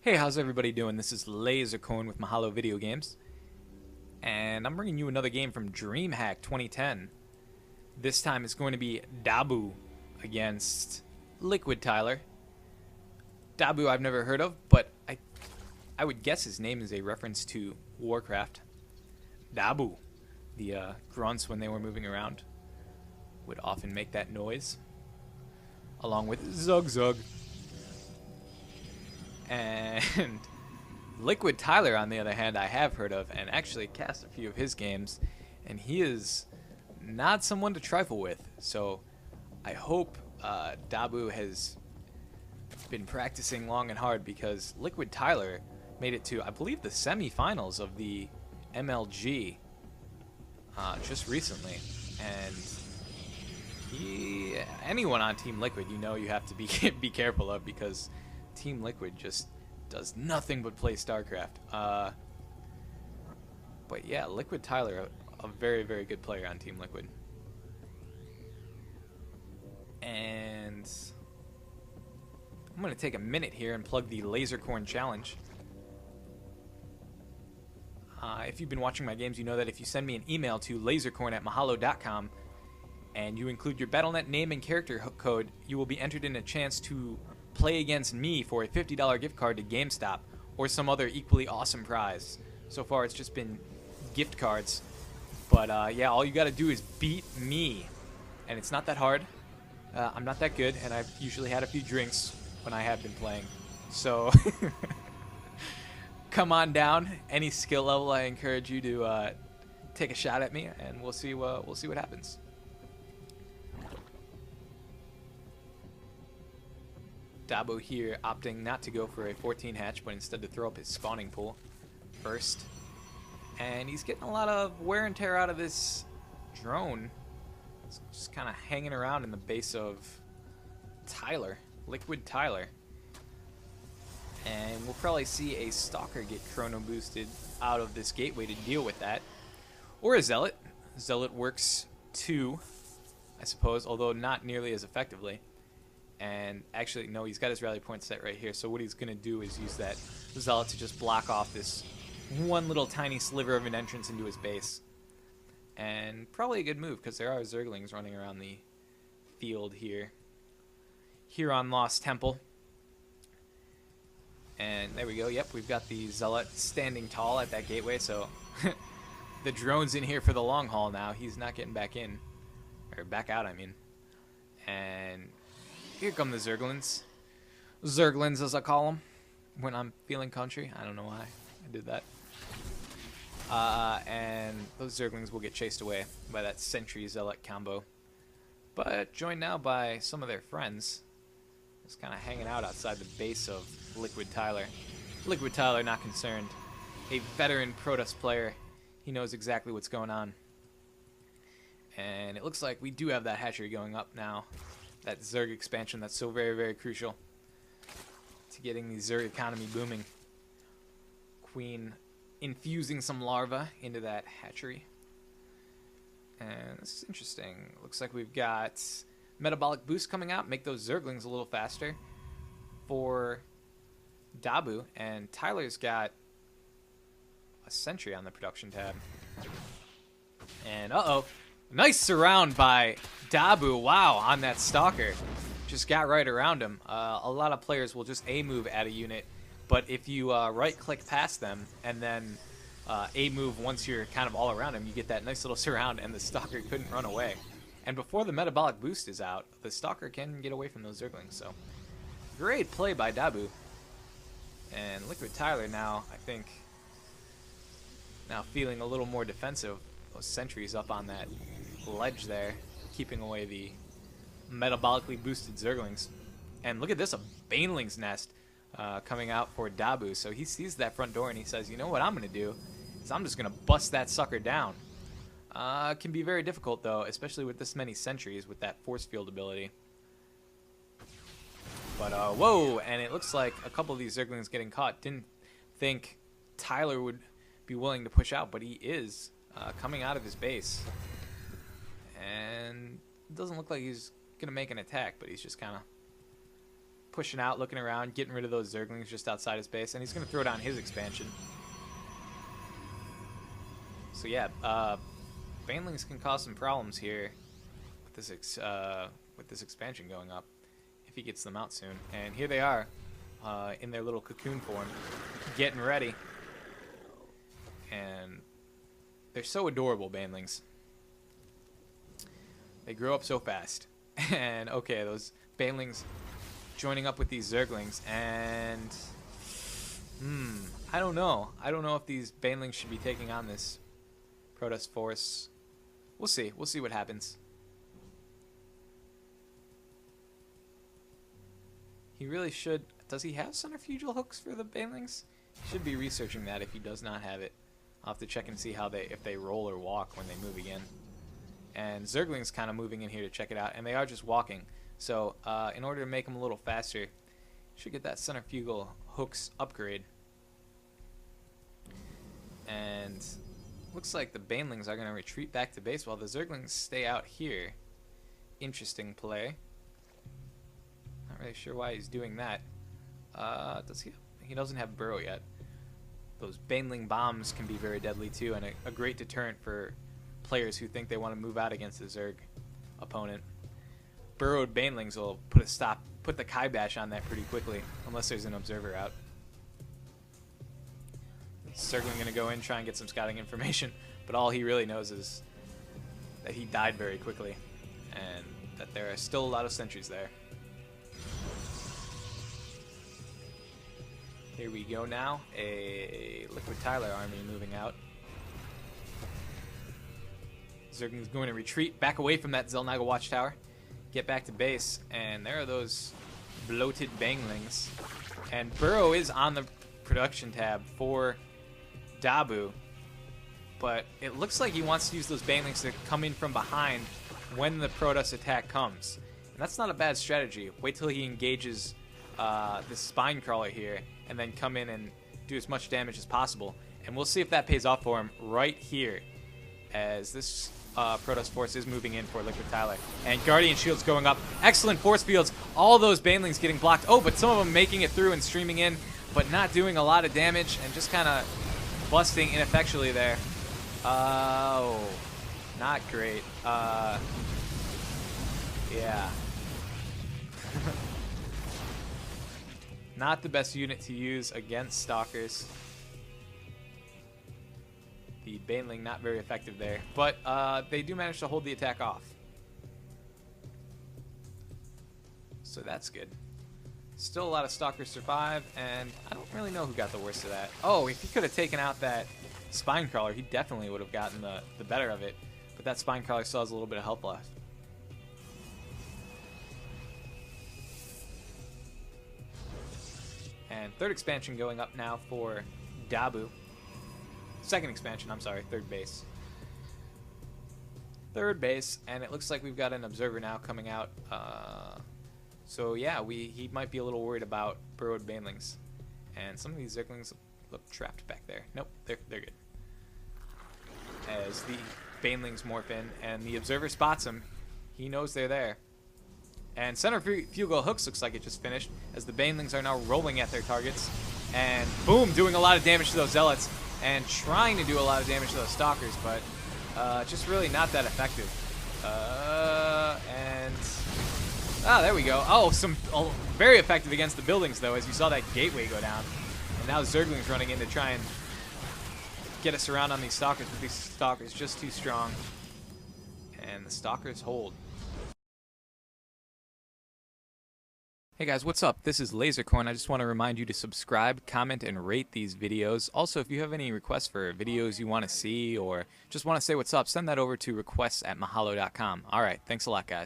Hey, how's everybody doing? This is Lasercorn with Mahalo Video Games, and I'm bringing you another game from Dreamhack 2010. This time it's going to be Dabu against Liquidtyler. Dabu I've never heard of, but I would guess his name is a reference to Warcraft. Dabu, the grunts when they were moving around, would often make that noise, along with Zug Zug. And Liquidtyler, on the other hand, I have heard of and actually cast a few of his games, and he is not someone to trifle with. So I hope Dabu has been practicing long and hard, because Liquidtyler made it to, I believe, the semifinals of the MLG just recently. And anyone on Team Liquid, you know, you have to be careful of, because Team Liquid just does nothing but play StarCraft. But yeah, Liquidtyler, a very, very good player on Team Liquid. And I'm going to take a minute here and plug the Lasercorn Challenge. If you've been watching my games, you know that if you send me an email to lasercorn@mahalo.com and you include your Battle.net name and character code, you will be entered in a chance to play against me for a $50 gift card to GameStop or some other equally awesome prize. So far it's just been gift cards, but yeah, all you gotta do is beat me, and it's not that hard. I'm not that good, and I've usually had a few drinks when I have been playing, so come on down. Any skill level, I encourage you to take a shot at me, and we'll see what happens. Dabu here opting not to go for a 14 hatch, but instead to throw up his spawning pool first. And he's getting a lot of wear and tear out of this drone. It's just kind of hanging around in the base of Liquidtyler. And we'll probably see a Stalker get chrono boosted out of this gateway to deal with that. Or a Zealot. Zealot works too, I suppose, although not nearly as effectively. And actually, no, he's got his rally point set right here, so what he's going to do is use that Zealot to just block off this one little tiny sliver of an entrance into his base. And probably a good move, because there are Zerglings running around the field here on Lost Temple. And there we go. Yep, we've got the Zealot standing tall at that gateway, so the drone's in here for the long haul now. He's not getting back in, or back out, I mean. And here come the Zerglings. Zerglings, as I call them when I'm feeling country. I don't know why I did that. And those Zerglings will get chased away by that Sentry Zealot combo. But joined now by some of their friends. Just kind of hanging out outside the base of Liquidtyler. Liquidtyler not concerned. A veteran Protoss player. He knows exactly what's going on. And it looks like we do have that hatchery going up now. That Zerg expansion that's so very, very crucial to getting the Zerg economy booming. Queen infusing some larvae into that hatchery. And this is interesting. Looks like we've got metabolic boost coming out, make those Zerglings a little faster for Dabu. And Tyler's got a Sentry on the production tab. And uh-oh. Nice surround by Dabu, wow, on that Stalker. Just got right around him. A lot of players will just A-move at a unit, but if you right-click past them and then A-move once you're kind of all around him, you get that nice little surround, and the Stalker couldn't run away. And before the metabolic boost is out, the Stalker can get away from those Zerglings, so great play by Dabu. And Liquidtyler now, I think, now feeling a little more defensive. Those sentries up on that ledge there, keeping away the metabolically boosted Zerglings. And look at this, a Baneling's Nest coming out for Dabu. So he sees that front door and he says, you know what I'm going to do is I'm just going to bust that sucker down. Can be very difficult, though, especially with this many sentries with that force field ability. But, whoa, and it looks like a couple of these Zerglings getting caught. Didn't think Tyler would be willing to push out, but he is. Coming out of his base, and it doesn't look like he's gonna make an attack, but he's just kind of pushing out, looking around, getting rid of those Zerglings just outside his base, and he's going to throw down his expansion. So yeah, Banelings can cause some problems here with this expansion going up if he gets them out soon. And here they are in their little cocoon form, getting ready. And they're so adorable, Banelings. They grow up so fast. And okay, those Banelings joining up with these Zerglings, and I don't know. I don't know if these Banelings should be taking on this Protoss force. We'll see. We'll see what happens. He really should. Does he have centrifugal hooks for the Banelings? He should be researching that if he does not have it. I'll have to check and see how if they roll or walk when they move again. And Zergling's kind of moving in here to check it out, and they are just walking. So in order to make them a little faster, you should get that centrifugal hooks upgrade. And looks like the Banelings are going to retreat back to base while the Zerglings stay out here. Interesting play. Not really sure why he's doing that. Does he? He doesn't have Burrow yet. Those Baneling bombs can be very deadly too, and a great deterrent for players who think they want to move out against the Zerg opponent. Burrowed Banelings will put the Kibosh on that pretty quickly, unless there's an observer out. Zergling going to go in, try and get some scouting information, but all he really knows is that he died very quickly, and that there are still a lot of sentries there. Here we go now, a Liquidtyler army moving out. Zergling's going to retreat back away from that Zelnaga watchtower, get back to base, and there are those bloated Banelings. And Burrow is on the production tab for Dabu, but it looks like he wants to use those Banelings to come in from behind when the Protoss attack comes. And that's not a bad strategy. Wait till he engages this spine crawler here, and then come in and do as much damage as possible. And we'll see if that pays off for him right here, as this Protoss force is moving in for Liquidtyler. And Guardian Shield's going up. Excellent force fields. All those Banelings getting blocked. Oh, but some of them making it through and streaming in, but not doing a lot of damage, and just kind of busting ineffectually there. Oh, not great. Yeah. Not the best unit to use against Stalkers. The Baneling not very effective there, but they do manage to hold the attack off. So that's good. Still a lot of Stalkers survive, and I don't really know who got the worst of that. Oh, if he could have taken out that Spine Crawler, he definitely would have gotten the better of it. But that Spine Crawler still has a little bit of health left. And third expansion going up now for Dabu. Second expansion, I'm sorry, third base. Third base, and it looks like we've got an observer now coming out. So yeah, he might be a little worried about burrowed Banelings. And some of these Zerglings look trapped back there. Nope, they're good. As the Banelings morph in, and the observer spots him, he knows they're there. And centrifugal hooks looks like it just finished, as the Banelings are now rolling at their targets. And boom, doing a lot of damage to those Zealots, and trying to do a lot of damage to those Stalkers, but just really not that effective. There we go. Oh, very effective against the buildings, though, as you saw that gateway go down. And now Zergling's running in to try and get us around on these Stalkers, but these Stalkers just too strong. And the Stalkers hold. Hey guys, what's up? This is Lasercorn. I just want to remind you to subscribe, comment, and rate these videos. Also, if you have any requests for videos you want to see or just want to say what's up, send that over to requests@mahalo.com. Alright, thanks a lot, guys.